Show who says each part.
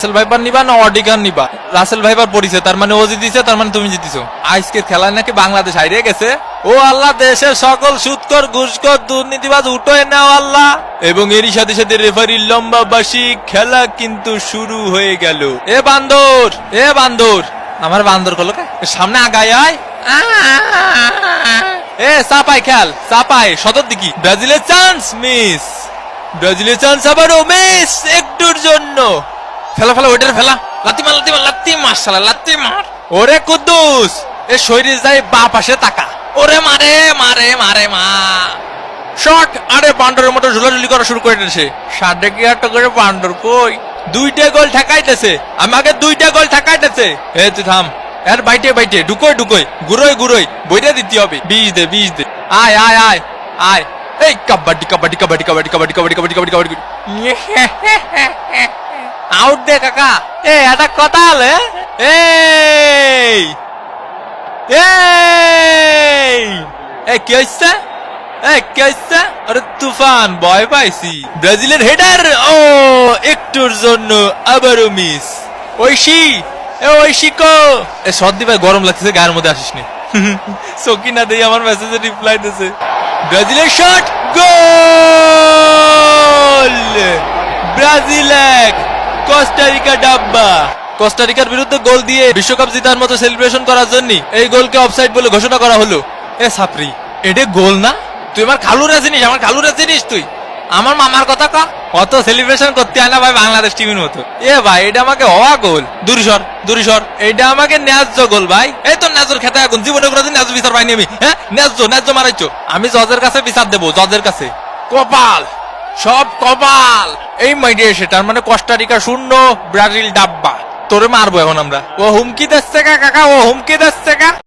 Speaker 1: Russell viper নিবা না অডিগান নিবা? রাসেল ভাইপার পড়িছে, তার মানে ও জিতিছে, তার মানে তুমি জিতিছো। আজকের খেলায় নাকি বাংলাদেশ হারিয়ে গেছে। ও আল্লাহ, দেশের সকল সুদখোর ঘুষখোর দুর্নীতিবাজ উঠোয় নাও আল্লাহ। এবং এরই সাথে সাথে রেফারির লম্বা বাঁশি, খেলা কিন্তু শুরু হয়ে গেল। এ বান্দর, এ বান্দর, আমার বান্দর কল সামনে আগায় আয়। এ চাপাই খেল, চাপাই সদর দিকি। ব্রাজিলের চান্স মিস, ব্রাজিলের চান্স আবারও মিস একটুর জন্য। ফেলা ফেলা ওইটার ফেলা, লাত্তি মার লাত্তি মার লাত্তি মার শালা লাত্তি মার। ওরে কুদ্দুস, এ শরীর যায় বা পাশে তাকা। ওরে মারে মারে মারে মা শট। আরে বান্ডরের মতো ঝুলাঝুলি করা শুরু করে দিয়েছে। 8.5 করে বান্ডর কই? 2টা গোল ঠেকাইতেছে, আমাকে 2টা গোল ঠেকাইতেছে। এ তুই থাম, এর বাইটে বাইটে ঢুকোই ঢুকোই গুরোই গুরোই বইটা দিতে হবে। বিষ দে বিষ দে। আয় আয় আয় আয়। এই কাবাডি কাবাডি কাবাডি কাবাডি কাবাডি কাবাডি কাবাডি কাবাডি কাবাডি। আউট দে কাকা। এ এটা কথা হলে এই এই এই কি হইছে? এই কি হইছে? আরে তুফান, ভয় পাইছি। ব্রাজিলের হেডার, ও একটুর জন্য আবারও মিস। ঐশী, এ ঐশী কো? এ সর্দি ভাই, গরম লাগতেছে, গায়ের মধ্যে আসিস নি। সকিনা দেই আমার মেসেজে রিপ্লাই দিতেছে। ব্রাজিলের শট, গোল! ব্রাজিল 1, কোস্টারিকা ডাব্বা। কোস্টারিকার বিরুদ্ধে গোল দিয়ে বিশ্বকাপ জেতার মতো সেলিব্রেশন করার জন্য এই গোলকে অফসাইড বলে ঘোষণা করা হলো। এ সাপরি, এটা গোল না? তুই আমার খালুরা চিনিস, আমার খালুরা চিনিস তুই? আমার মামার কথা কা, অত সেলিব্রেশন করতে হয় না ভাই বাংলাদেশ টিমের মতো। এ ভাই, এটা আমাকে হওয়া গোল। দূরিসর দূরিসর, এটা আমাকে ন্যায্য গোল ভাই। এই তো ন্যায্যর খেতে এখন জীবনে কোনোদিন ন্যায্য বিচার পাইনি আমি। হ্যাঁ, ন্যায্য ন্যায্য মারাইছো। আমি জজের কাছে বিচার দেবো, জজের কাছে। কপাল, সব কপাল। এই মাইডিয়া সেটার মানে কোস্টারিকা 0, ব্রাজিল ডাব্বা। তোরে মারবো এখন আমরা। ও হুমকি দিচ্ছে কাকা, ও হুমকি দিচ্ছে কা।